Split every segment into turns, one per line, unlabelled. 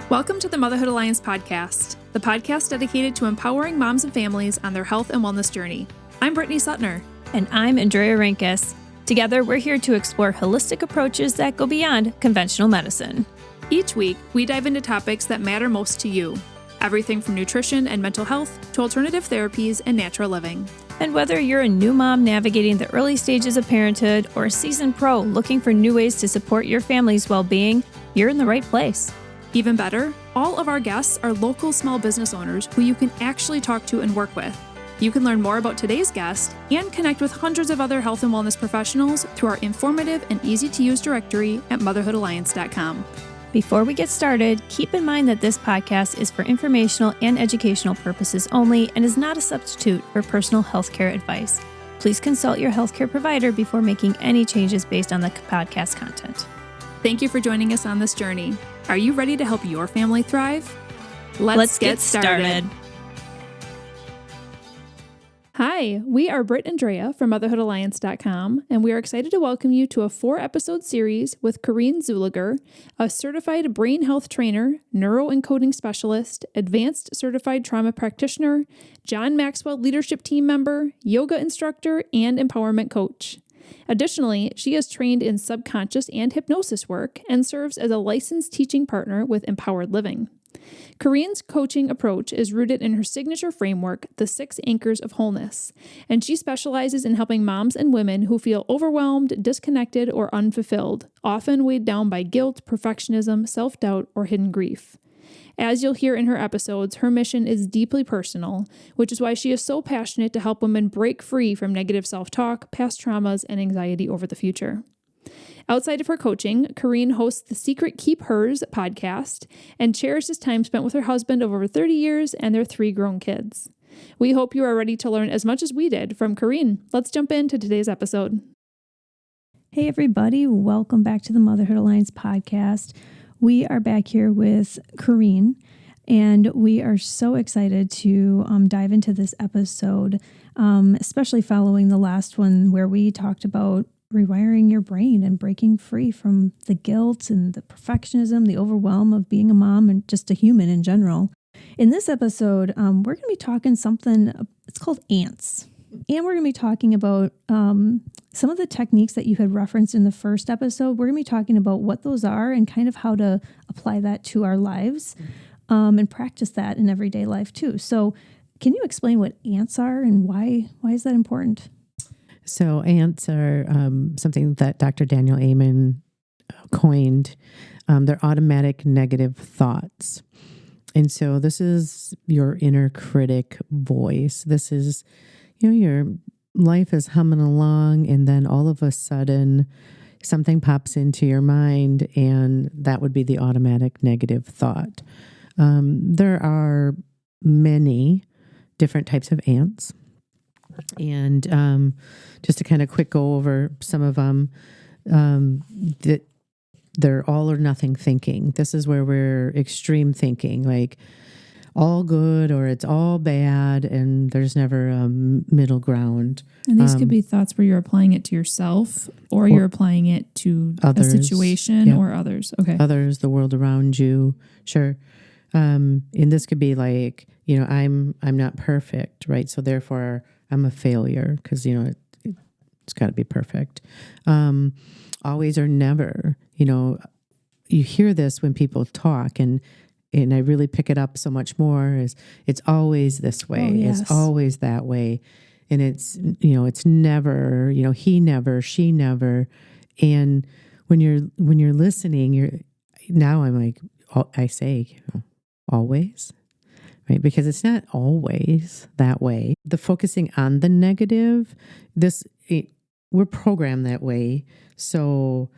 Welcome to the Motherhood Alliance podcast, the podcast dedicated to empowering moms and families on their health and wellness journey. I'm Brittany Suttner.
And I'm Andrea Rinkus. Together, we're here to explore holistic approaches that go beyond conventional medicine.
Each week, we dive into topics that matter most to you. Everything from nutrition and mental health to alternative therapies and natural living.
And whether you're a new mom navigating the early stages of parenthood or a seasoned pro looking for new ways to support your family's well-being, you're in the right place.
Even better, all of our guests are local small business owners who you can actually talk to and work with. You can learn more about today's guest and connect with hundreds of other health and wellness professionals through our informative and easy-to-use directory at motherhoodalliance.com.
Before we get started, keep in mind that this podcast is for informational and educational purposes only and is not a substitute for personal healthcare advice. Please consult your healthcare provider before making any changes based on the podcast content.
Thank you for joining us on this journey. Are you ready to help your family thrive? Let's get started. Hi, we are Britt and Drea from motherhoodalliance.com, and we are excited to welcome you to a 4-episode series with Corinne Zuleger, a certified brain health trainer, neuroencoding specialist, advanced certified trauma practitioner, John Maxwell leadership team member, yoga instructor, and empowerment coach. Additionally, she is trained in subconscious and hypnosis work and serves as a licensed teaching partner with Empowered Living. Corinne's coaching approach is rooted in her signature framework, the 6 Anchors of Wholeness, and she specializes in helping moms and women who feel overwhelmed, disconnected, or unfulfilled, often weighed down by guilt, perfectionism, self-doubt, or hidden grief. As you'll hear in her episodes, her mission is deeply personal, which is why she is so passionate to help women break free from negative self-talk, past traumas, and anxiety over the future. Outside of her coaching, Corinne hosts the Secret Keep Hers podcast and cherishes time spent with her husband of over 30 years and their 3 grown kids. We hope you are ready to learn as much as we did from Corinne. Let's jump into today's episode.
Hey, everybody. Welcome back to the Motherhood Alliance podcast. We are back here with Corinne, and we are so excited to dive into this episode, especially following the last one where we talked about rewiring your brain and breaking free from the guilt and the perfectionism, the overwhelm of being a mom and just a human in general. In this episode, we're going to be talking something, it's called ants. And we're going to be talking about some of the techniques that you had referenced in the first episode. We're going to be talking about what those are and kind of how to apply that to our lives and practice that in everyday life too. So can you explain what ants are and why is that important?
So ants are something that Dr. Daniel Amen coined. They're automatic negative thoughts. And so this is your inner critic voice. This is, your life is humming along, and then all of a sudden something pops into your mind, and that would be the automatic negative thought. There are many different types of ants. And just to kind of quick go over some of them, that they're all or nothing thinking. This is where we're extreme thinking, like all good or it's all bad, and there's never a middle ground.
And these could be thoughts where you're applying it to yourself or you're applying it to others, a situation or others. Okay.
Others, the world around you. Sure. And this could be like, I'm not perfect, right? So therefore I'm a failure because, it's got to be perfect. Always or never, you hear this when people talk, and I really pick it up so much more is it's always this way. Oh, yes. It's always that way. And it's, it's never, he never, she never. And when you're listening, now I'm like, I say, always. Right? Because it's not always that way. The focusing on the negative, we're programmed that way. So,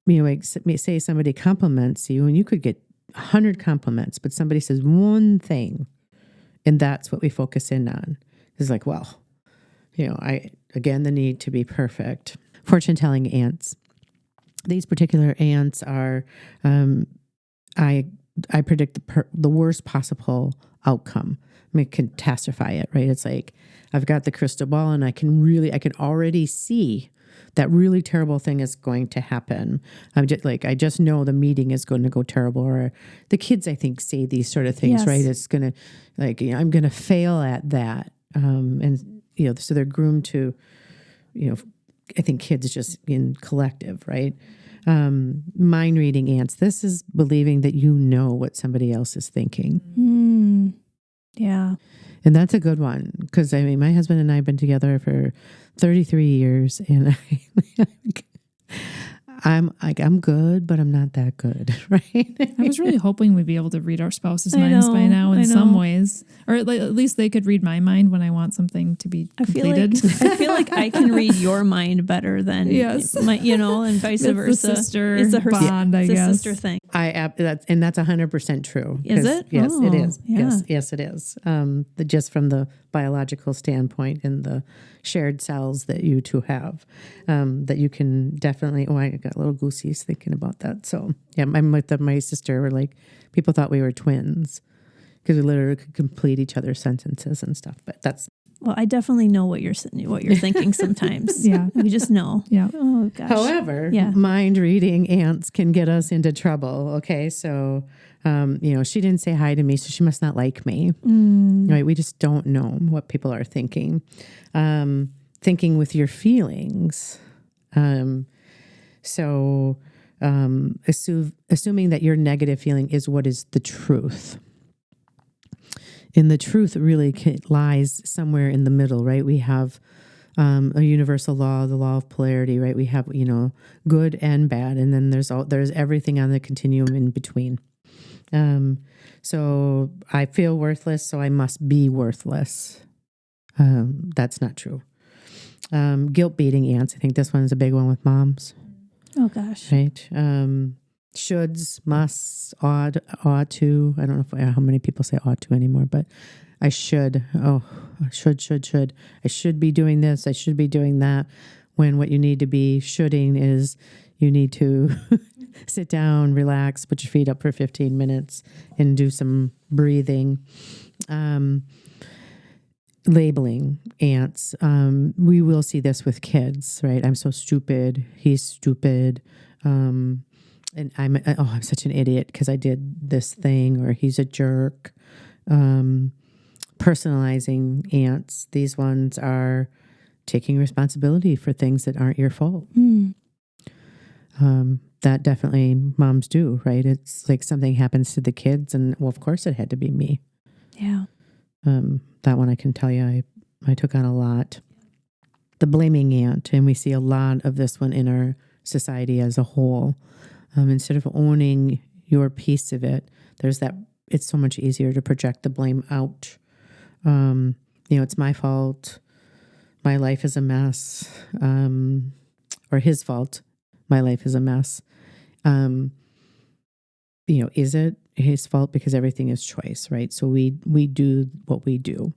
like say somebody compliments you, and you could get 100 compliments, but somebody says one thing, and that's what we focus in on. It's like, well, the need to be perfect. Fortune telling ants. These particular ants are, I predict the worst possible outcome. I mean, catastrophe it, right? It's like I've got the crystal ball, and I can already see that really terrible thing is going to happen. I just know the meeting is going to go terrible. Or the kids, I think, say these sort of things,
Yes.
right? It's going to, I'm going to fail at that. And, so they're groomed to, I think kids just in collective, right? Mind reading ants. This is believing that you know what somebody else is thinking.
Yeah.
And that's a good one because my husband and I have been together for 33 years, and I'm good, but I'm not that good, right?
I was really hoping we'd be able to read our spouse's minds by now in some ways, or at least they could read my mind when I want something to be completed.
I feel like I can read your mind better than my, and vice versa.
It's the sister
It's a
bond, I guess.
It's a sister thing.
That's 100% true.
Is it?
Yes, it is.
Yeah.
Yes, it is. Just from the biological standpoint and the shared cells that you two have, that you can definitely. Oh, I got little goosies thinking about that. So yeah, my sister were like, people thought we were twins because we literally could complete each other's sentences and stuff. But that's.
Well, I definitely know what you're thinking sometimes.
Yeah.
We just know.
Yeah.
Oh gosh.
However, mind reading ants can get us into trouble. Okay. So, she didn't say hi to me, so she must not like me. Right. We just don't know what people are thinking. Thinking with your feelings. So, assuming that your negative feeling is what is the truth. And the truth really lies somewhere in the middle, right? We have a universal law, the law of polarity, right? We have, good and bad, and then there's everything on the continuum in between. So I feel worthless, so I must be worthless. That's not true. Guilt beating ants. I think this one's a big one with moms.
Oh gosh.
Right. Shoulds, musts, ought to. I don't know how many people say ought to anymore, but I should. Oh, should. I should be doing this. I should be doing that. When what you need to be shoulding is you need to sit down, relax, put your feet up for 15 minutes and do some breathing. Labeling ants. We will see this with kids, right? I'm so stupid. He's stupid. And I'm such an idiot because I did this thing, or he's a jerk. Personalizing ants. These ones are taking responsibility for things that aren't your fault. That definitely moms do, right? It's like something happens to the kids and, well, of course it had to be me.
Yeah.
That one I can tell you I took on a lot. The blaming ant, and we see a lot of this one in our society as a whole. Instead of owning your piece of it, there's that. It's so much easier to project the blame out. It's my fault. My life is a mess. Or his fault. My life is a mess. Is it his fault? Because everything is choice, right? So we do what we do.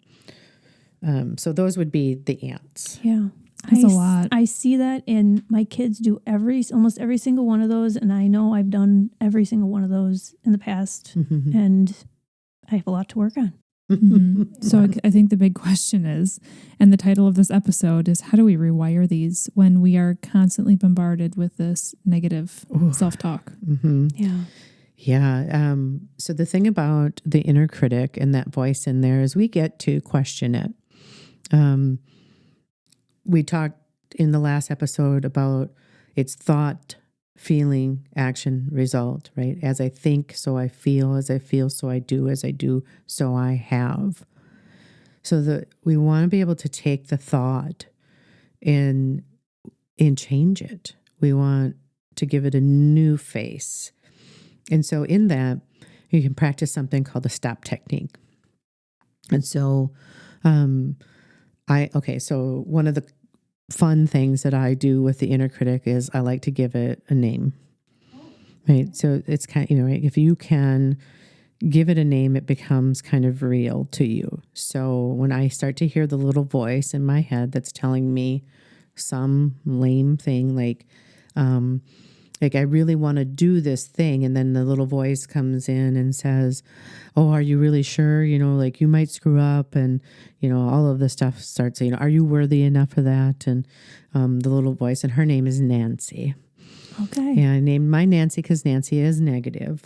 So those would be the ants.
Yeah.
That's a lot.
I see that, and my kids do almost every single one of those, and I know I've done every single one of those in the past, and I have a lot to work on.
So I think the big question is, and the title of this episode is, how do we rewire these when we are constantly bombarded with this negative self-talk?
Yeah.
Yeah. So the thing about the inner critic and that voice in there is we get to question it. We talked in the last episode about its thought, feeling, action, result, right? As I think, so I feel. As I feel, so I do. As I do, so I have. So we want to be able to take the thought and change it. We want to give it a new face. And so in that, you can practice something called the stop technique. And so, so one of the fun things that I do with the inner critic is I like to give it a name, right? So it's kind of, right? If you can give it a name, it becomes kind of real to you. So when I start to hear the little voice in my head that's telling me some lame thing like, Like, I really want to do this thing. And then the little voice comes in and says, oh, are you really sure? Like, you might screw up. And, all of the stuff starts, are you worthy enough of that? And the little voice, and her name is Nancy.
Okay.
And I named my Nancy because Nancy is negative.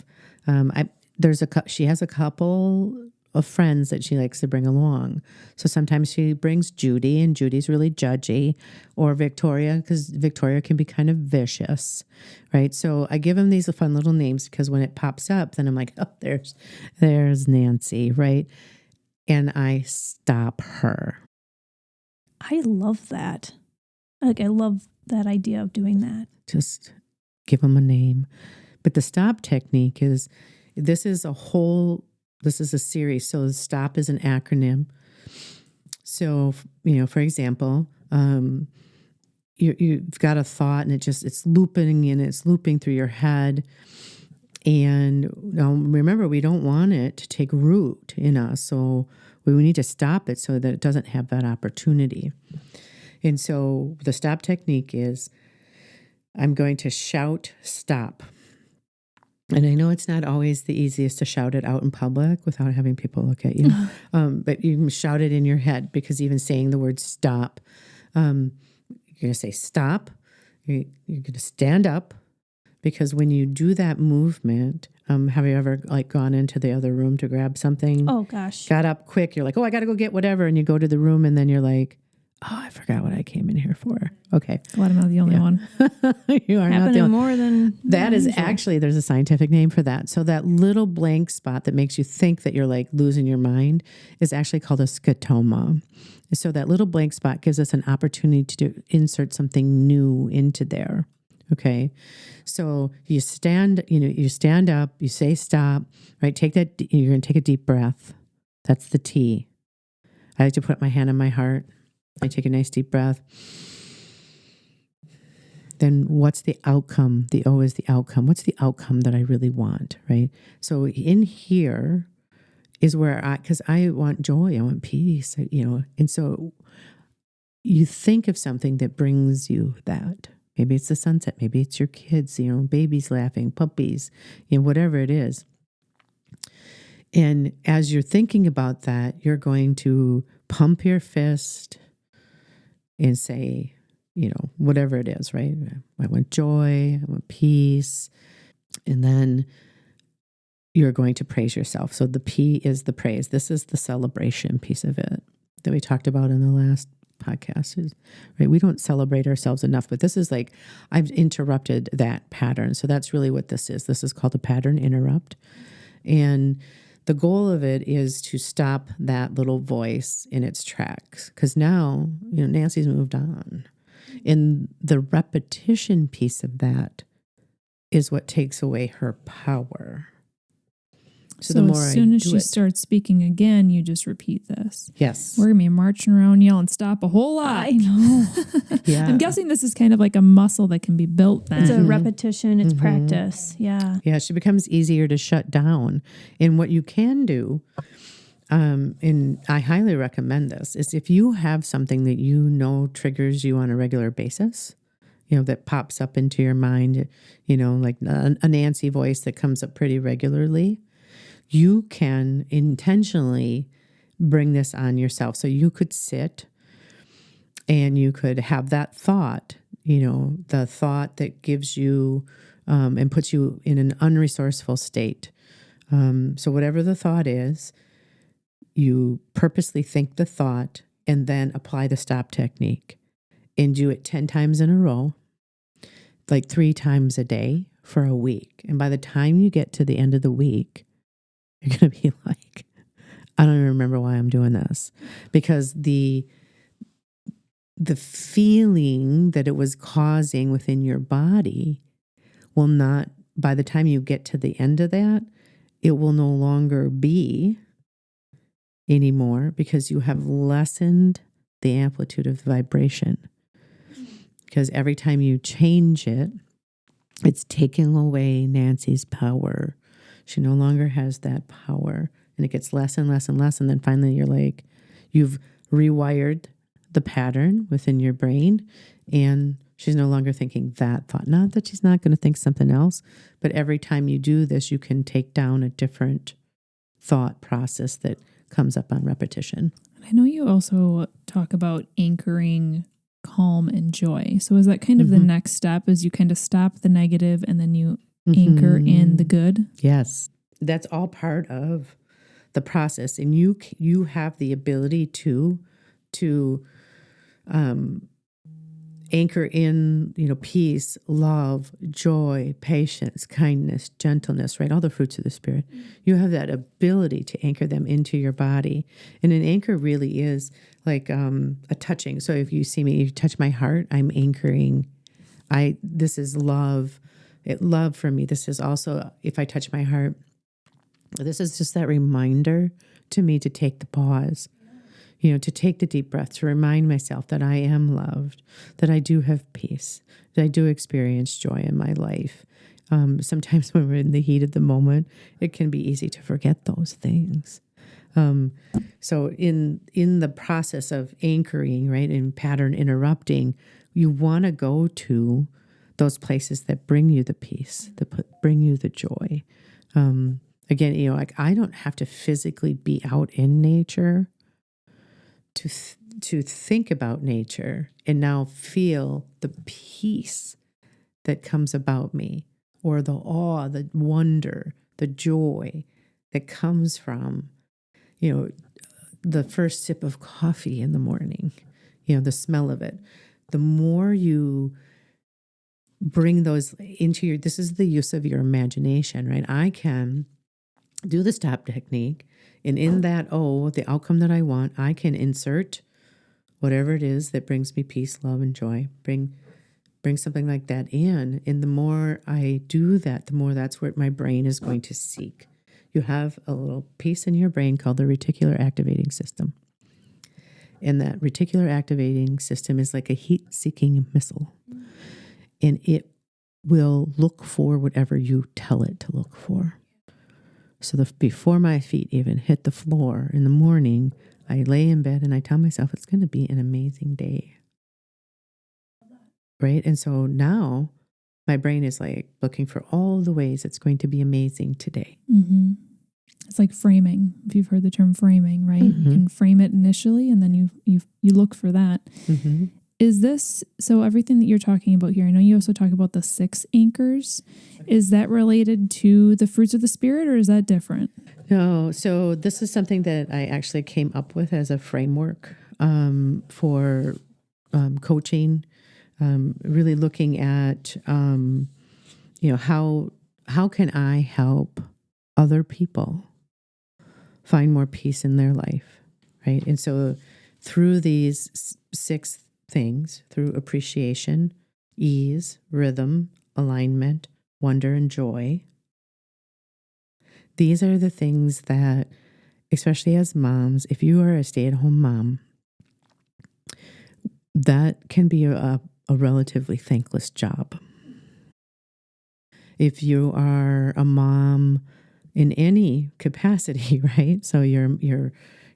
She has a couple of friends that she likes to bring along. So sometimes she brings Judy, and Judy's really judgy, or Victoria, because Victoria can be kind of vicious, right? So I give them these fun little names because when it pops up, then I'm like, oh, there's Nancy, right? And I stop her.
I love that. Like, I love that idea of doing that.
Just give them a name. But the stop technique this is a series. So stop is an acronym. So, for example, you've got a thought and it's looping through your head. And remember, we don't want it to take root in us. So we need to stop it so that it doesn't have that opportunity. And so the stop technique is, I'm going to shout stop. And I know it's not always the easiest to shout it out in public without having people look at you. But you can shout it in your head, because even saying the word stop, you're going to say stop. You're going to stand up, because when you do that movement, have you ever gone into the other room to grab something?
Oh, gosh.
Got up quick. You're like, oh, I got to go get whatever. And you go to the room and then you're like, oh, I forgot what I came in here for. Okay.
Glad I'm not the only one.
You are not the
Happening
only
more than
that is
usual.
Actually, there's a scientific name for that. So that little blank spot that makes you think that you're losing your mind is actually called a scotoma. So that little blank spot gives us an opportunity to insert something new into there. Okay. So you stand up, you say stop, right? You're going to take a deep breath. That's the T. I like to put my hand on my heart. I take a nice deep breath. Then what's the outcome? The O is the outcome. What's the outcome that I really want, right? So in here is where because I want joy, I want peace, and so you think of something that brings you that. Maybe it's the sunset, maybe it's your kids, babies laughing, puppies, whatever it is. And as you're thinking about that, you're going to pump your fist and say, whatever it is, right? I want joy, I want peace. And then you're going to praise yourself. So the P is the praise. This is the celebration piece of it that we talked about in the last podcast, right? We don't celebrate ourselves enough, but this is I've interrupted that pattern. So that's really what this is. This is called a pattern interrupt. And the goal of it is to stop that little voice in its tracks. Because now, Nancy's moved on. And the repetition piece of that is what takes away her power. So the more
as soon as
I do
she
it,
starts speaking again, you just repeat this.
yes.
We're going to be marching around yelling stop a whole lot.
I know.
Yeah.
I'm guessing this is kind of like a muscle that can be built then.
It's a repetition. It's practice. Yeah.
Yeah, she becomes easier to shut down. And what you can do, and I highly recommend this, is if you have something that triggers you on a regular basis, that pops up into your mind, like a Nancy voice that comes up pretty regularly, you can intentionally bring this on yourself. So you could sit and you could have that thought, the thought that gives you and puts you in an unresourceful state. So whatever the thought is, you purposely think the thought and then apply the stop technique and do it 10 times in a row, 3 times a day for a week. And by the time you get to the end of the week, you're going to be like, I don't even remember why I'm doing this, because the feeling that it was causing within your body will not, by the time you get to the end of that, it will no longer be anymore, because you have lessened the amplitude of the vibration. Because every time you change it, it's taking away Nancy's power. She no longer has that power, and it gets less and less and less. And then finally you've rewired the pattern within your brain, and She's no longer thinking that thought. Not that she's not going to think something else, but every time you do this, you can take down a different thought process that comes up on repetition.
I know you also talk about anchoring calm and joy. So is that kind of the next step, is you kind of stop the negative and then you anchor in the good?
Yes. That's all part of the process. And you have the ability to anchor in, peace, love, joy, patience, kindness, gentleness, right? All the fruits of the Spirit. You have that ability to anchor them into your body. And an anchor really is like a touching. So if you see me, you touch my heart, I'm anchoring. This is love. Love for me. This is also, if I touch my heart, this is just that reminder to me to take the pause. To take the deep breath, to remind myself that I am loved, that I do have peace, that I do experience joy in my life. Sometimes when we're in the heat of the moment, it can be easy to forget those things. So in the process of anchoring, right, in pattern interrupting, you want to go to those places that bring you the peace, that bring you the joy. Again, like I don't have to physically be out in nature to think about nature and now feel the peace that comes about me, or the awe, the wonder, the joy that comes from, the first sip of coffee in the morning, the smell of it. The more you bring those into this is the use of your imagination, right? I can do the stop technique. And in that, the outcome that I want, I can insert whatever it is that brings me peace, love, and joy. Bring something like that in. And the more I do that, the more that's what my brain is going to seek. You have a little piece in your brain called the reticular activating system. And that reticular activating system is like a heat-seeking missile. And it will look for whatever you tell it to look for. So before my feet even hit the floor in the morning, I lay in bed and I tell myself it's going to be an amazing day. Right? And so now my brain is like looking for all the ways it's going to be amazing today.
Mm-hmm. It's like framing. If you've heard the term framing, right? You can frame it initially and then you look for that. Mm-hmm. Is this, so everything that you're talking about here, I know you also talk about the 6 anchors. Is that related to the fruits of the Spirit, or is that different?
No. So this is something that I actually came up with as a framework for coaching, really looking at, how can I help other people find more peace in their life, right? And so through these 6 things, through appreciation, ease, rhythm, alignment, wonder, and joy. These are the things that, especially as moms, if you are a stay-at-home mom, that can be a relatively thankless job. If you are a mom in any capacity, right? So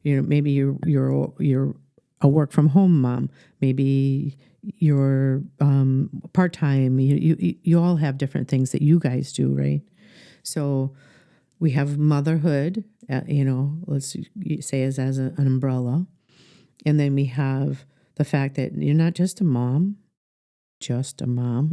maybe you're a work from home mom. Maybe you're part-time. You all have different things that you guys do, right? So we have motherhood, let's say as an umbrella. And then we have the fact that you're not just a mom,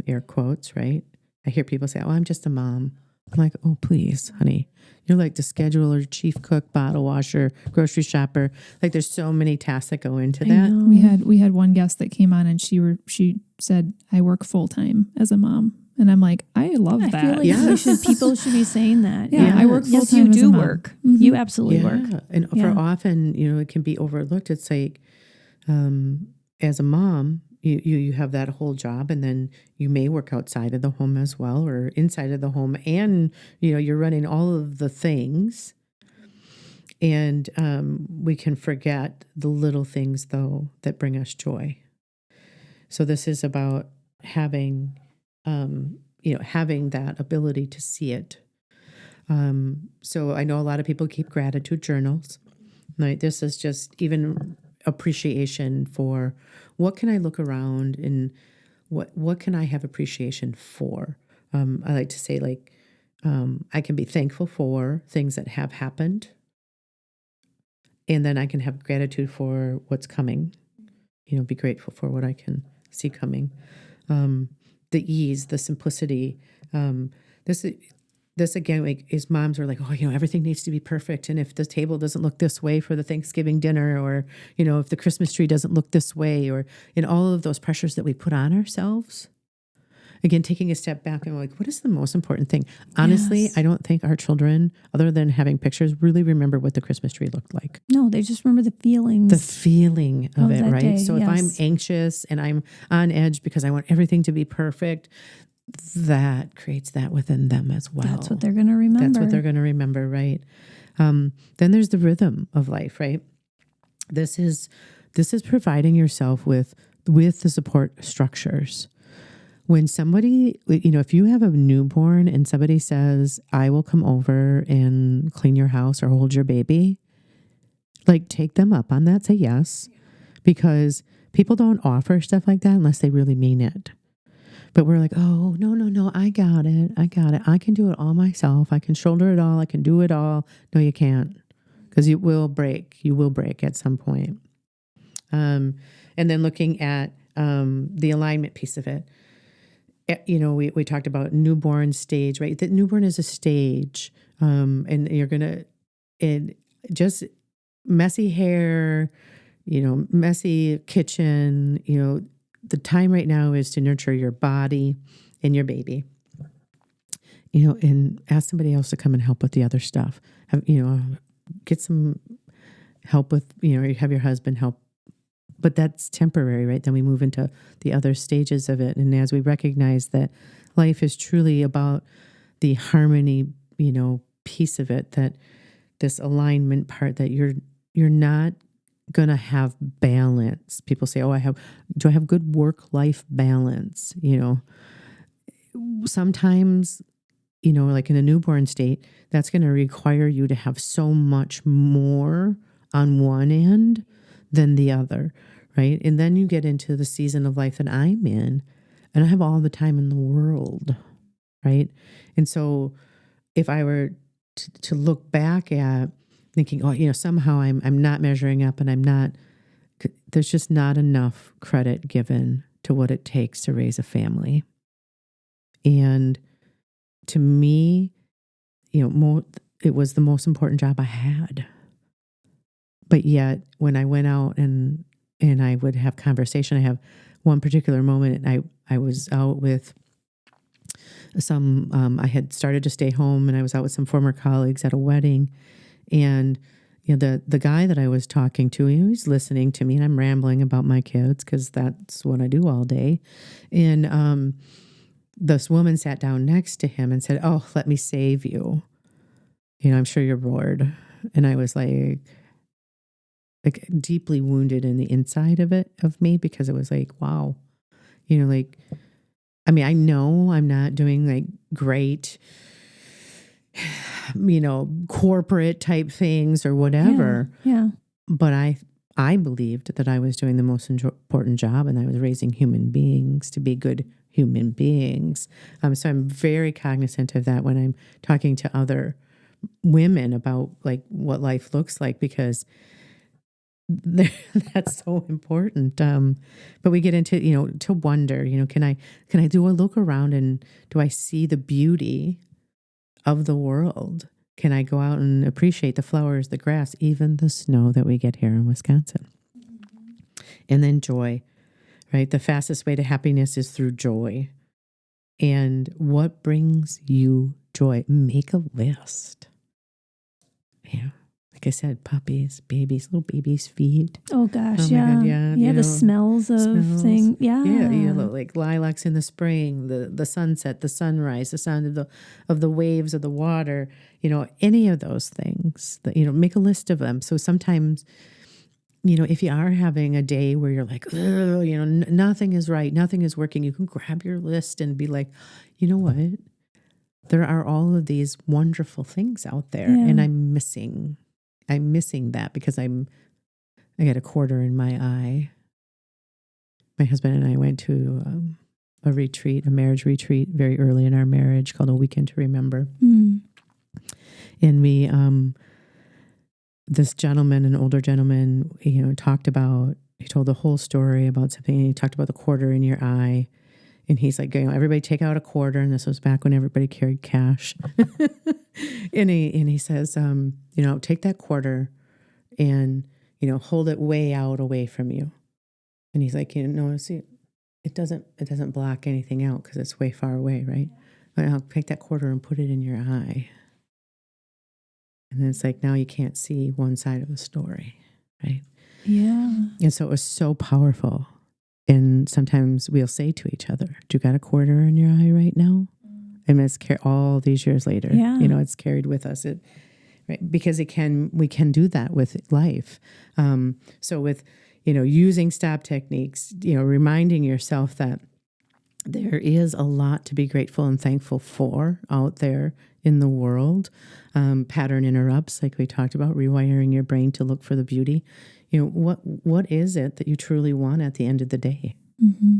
air quotes, right? I hear people say, I'm just a mom. I'm like, oh, please, honey. You're like the scheduler, chief cook, bottle washer, grocery shopper. Like there's so many tasks that go into that.
We had one guest that came on and she said, I work full time as a mom. And I'm like, I love that.
I feel like people should be saying that.
Yeah, I work full time.
Yes, you
as
do
a mom.
work. Mm-hmm. You absolutely work.
And for often, it can be overlooked. It's like, as a mom, you have that whole job, and then you may work outside of the home as well, or inside of the home, and you're running all of the things, and we can forget the little things though that bring us joy. So this is about having that ability to see it. So I know a lot of people keep gratitude journals. Right? This is just even appreciation for what can I look around and what can I have appreciation for? I like to say like, I can be thankful for things that have happened. And then I can have gratitude for what's coming, be grateful for what I can see coming. The ease, the simplicity. This again, like, is moms are like, oh, everything needs to be perfect. And if the table doesn't look this way for the Thanksgiving dinner, or, if the Christmas tree doesn't look this way, or in all of those pressures that we put on ourselves, again, taking a step back and like, what is the most important thing? Honestly,
Yes.
I don't think our children, other than having pictures, really remember what the Christmas tree looked like.
No, they just remember the feelings.
The feeling of it,
that
right?
day,
So if I'm
yes.
anxious and I'm on edge because I want everything to be perfect, that creates that within them as well.
That's what they're going to remember.
That's what they're going to remember, right? Then there's the rhythm of life, right? This is providing yourself with the support structures. When somebody, if you have a newborn and somebody says, I will come over and clean your house or hold your baby, like, take them up on that, say yes, because people don't offer stuff like that unless they really mean it. But we're like, oh, no, I got it. I can do it all myself. I can shoulder it all. I can do it all. No, you can't, because you will break. You will break at some point. And then looking at the alignment piece of it. We talked about newborn stage, right? That newborn is a stage, and you're gonna, just messy hair, messy kitchen. The time right now is to nurture your body and your baby. And ask somebody else to come and help with the other stuff. Get some help with, or have your husband help. But that's temporary, right? Then we move into the other stages of it. And as we recognize that life is truly about the harmony, piece of it, that this alignment part, that you're not going to have balance. People say, oh, do I have good work-life balance? Sometimes, like in a newborn state, that's going to require you to have so much more on one end than the other, right? And then you get into the season of life that I'm in, and I have all the time in the world, right? And so if I were to look back at thinking, oh, somehow I'm not measuring up, and there's just not enough credit given to what it takes to raise a family. And to me, it was the most important job I had. But yet, when I went out and I would have conversation, I have one particular moment, and I was out with some, I had started to stay home, and I was out with some former colleagues at a wedding. And, the guy that I was talking to, he was listening to me, and I'm rambling about my kids because that's what I do all day. And this woman sat down next to him and said, oh, let me save you. I'm sure you're bored. And I was like deeply wounded in the inside of me, because it was like, wow, I know I'm not doing like great, corporate type things or whatever.
Yeah.
But I believed that I was doing the most important job, and I was raising human beings to be good human beings. So I'm very cognizant of that when I'm talking to other women about like what life looks like, because that's so important. But we get into, to wonder, can I do a look around, and do I see the beauty of the world? Can I go out and appreciate the flowers, the grass, even the snow that we get here in Wisconsin? And then joy, right? The fastest way to happiness is through joy. And what brings you joy? Make a list. Yeah. Like I said, puppies, babies, little babies' feet.
Oh gosh,
Oh my
yeah.
God, yeah.
Yeah, the smells of things. Yeah.
Yeah, like lilacs in the spring, the sunset, the sunrise, the sound of the waves of the water, any of those things, that, make a list of them. So sometimes, if you are having a day where you're like, nothing is right, nothing is working, you can grab your list and be like, you know what? There are all of these wonderful things out there, and I'm missing that because I got a quarter in my eye. My husband and I went to a retreat, a marriage retreat, very early in our marriage called A Weekend to Remember. And we, this gentleman, an older gentleman, talked about, he told the whole story about something. And he talked about the quarter in your eye. And he's like, everybody take out a quarter. And this was back when everybody carried cash. and he says, take that quarter and, hold it way out away from you. And he's like, see, it doesn't block anything out because it's way far away, right? But I'll take that quarter and put it in your eye. And then it's like, now you can't see one side of the story, right?
Yeah.
And so it was so powerful. And sometimes we'll say to each other, do you got a quarter in your eye right now? And it's all these years later, it's carried with us. Right? Because we can do that with life. So with, using stop techniques, reminding yourself that there is a lot to be grateful and thankful for out there in the world. Pattern interrupts, like we talked about, rewiring your brain to look for the beauty. What is it that you truly want at the end of the day?
Mm-hmm.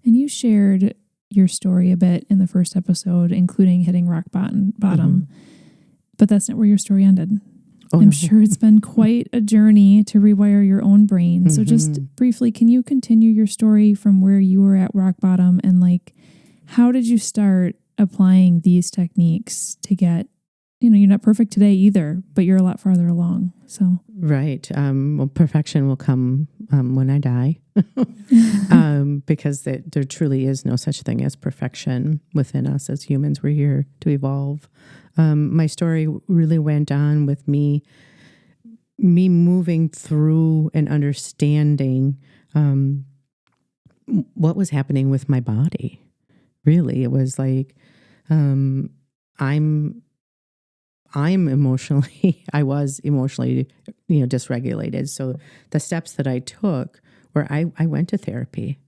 And you shared your story a bit in the first episode, including hitting rock bottom. But that's not where your story ended. I'm sure it's been quite a journey to rewire your own brain. So just briefly, can you continue your story from where you were at rock bottom and how did you start applying these techniques to get, you're not perfect today either, but you're a lot farther along. So
right. Well, perfection will come when I die, because there truly is no such thing as perfection within us as humans. We're here to evolve. My story really went on with me moving through and understanding what was happening with my body. Really, it was like I was emotionally, dysregulated. So the steps that I took were I went to therapy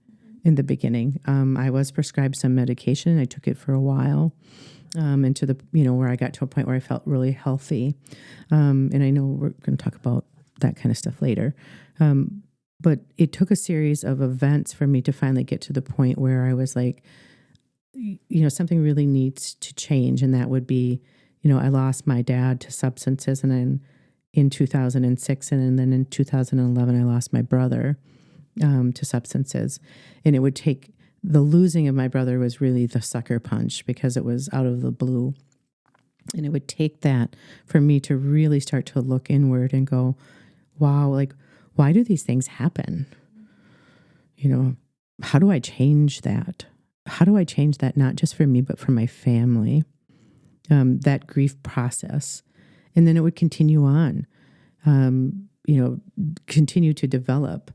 in the beginning. I was prescribed some medication. I took it for a while, and to the, where I got to a point where I felt really healthy. And I know we're going to talk about that kind of stuff later. But it took a series of events for me to finally get to the point where I was like, something really needs to change. And that would be, I lost my dad to substances, and then in 2006, and then in 2011, I lost my brother to substances. And it would take, the losing of my brother was really the sucker punch because it was out of the blue. And it would take that for me to really start to look inward and go, wow, why do these things happen? How do I change that? How do I change that, not just for me, but for my family? That grief process. And then it would continue on, continue to develop.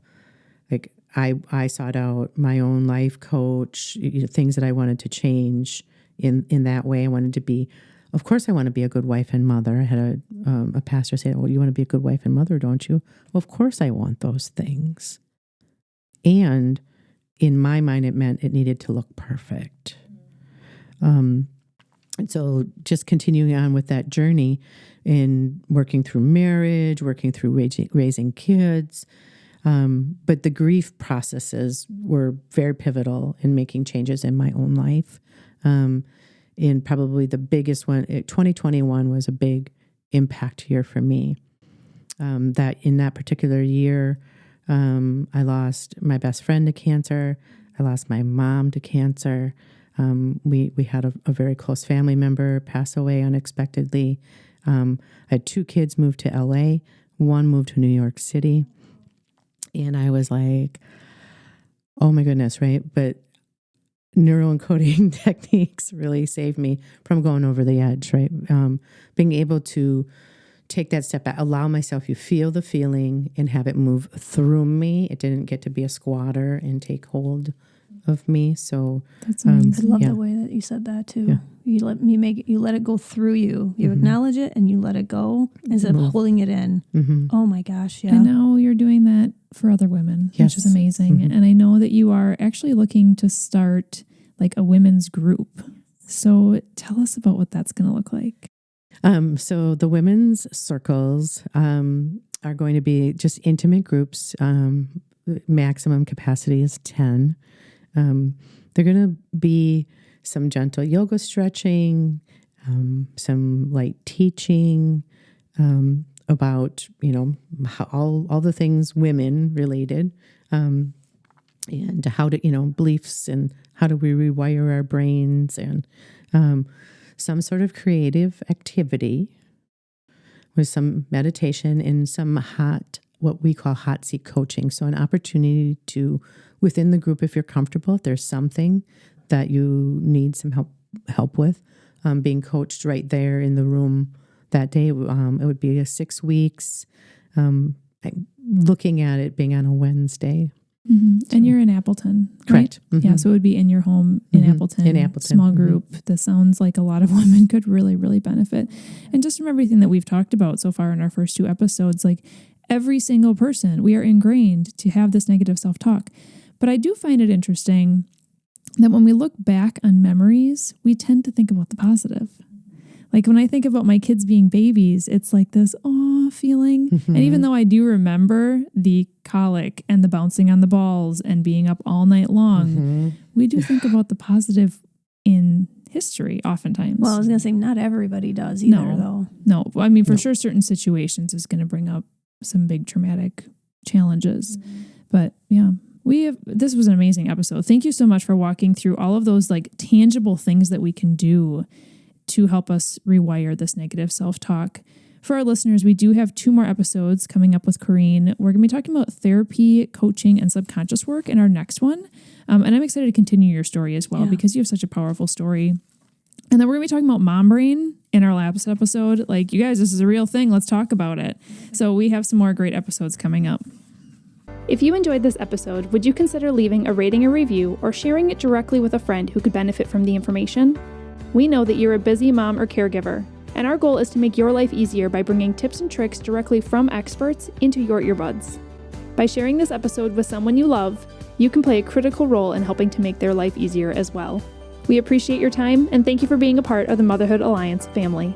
I sought out my own life coach, things that I wanted to change in that way. I wanted to be, of course, I want to be a good wife and mother. I had a pastor say, well, you want to be a good wife and mother, don't you? Well, of course I want those things. And in my mind, it meant it needed to look perfect. And so just continuing on with that journey and working through marriage, working through raising kids. But the grief processes were very pivotal in making changes in my own life. And probably the biggest one, 2021 was a big impact year for me. That in that particular year, I lost my best friend to cancer. I lost my mom to cancer. We had a very close family member pass away unexpectedly. I had 2 kids move to LA. One moved to New York City. And I was like, oh my goodness, right? But neuroencoding techniques really saved me from going over the edge, right? Being able to take that step back, allow myself, you feel the feeling and have it move through me. It didn't get to be a squatter and take hold of me. So
that's amazing.
I love the way that you said that too. Yeah. You let it go through you. You acknowledge it and you let it go instead of holding it in. Oh my gosh. Yeah.
And now you're doing that for other women, which is amazing. And I know that you are actually looking to start a women's group. So tell us about what that's going to look like.
So the women's circles are going to be just intimate groups. Maximum capacity is 10. They're going to be some gentle yoga stretching, some light teaching about, how, all the things women related, and how to, beliefs and how do we rewire our brains, and some sort of creative activity with some meditation and some what we call hot seat coaching. So an opportunity to, within the group, if you're comfortable, if there's something that you need some help with, being coached right there in the room that day. It would be 6 weeks, looking at it being on a Wednesday.
Mm-hmm. So, and you're in Appleton, right?
Correct. Mm-hmm.
Yeah, so it would be in your home in Appleton.
In Appleton.
Small group. That sounds like a lot of women could really, really benefit. And just from everything that we've talked about so far in our first 2 episodes, like every single person, we are ingrained to have this negative self-talk. But I do find it interesting that when we look back on memories, we tend to think about the positive. Like when I think about my kids being babies, it's like this feeling. And even though I do remember the colic and the bouncing on the balls and being up all night long, we do think about the positive in history oftentimes.
Well, I was going to say not everybody does either, though.
No, I mean, for sure, certain situations is going to bring up some big traumatic challenges. But yeah, this was an amazing episode. Thank you so much for walking through all of those like tangible things that we can do to help us rewire this negative self-talk. For our listeners, we do have 2 more episodes coming up with Corinne. We're going to be talking about therapy, coaching, and subconscious work in our next one. And I'm excited to continue your story as well because you have such a powerful story. And then we're going to be talking about mom brain in our last episode. Like, you guys, this is a real thing. Let's talk about it. So we have some more great episodes coming up. If you enjoyed this episode, would you consider leaving a rating or review or sharing it directly with a friend who could benefit from the information? We know that you're a busy mom or caregiver, and our goal is to make your life easier by bringing tips and tricks directly from experts into your earbuds. By sharing this episode with someone you love, you can play a critical role in helping to make their life easier as well. We appreciate your time, and thank you for being a part of the Motherhood Alliance family.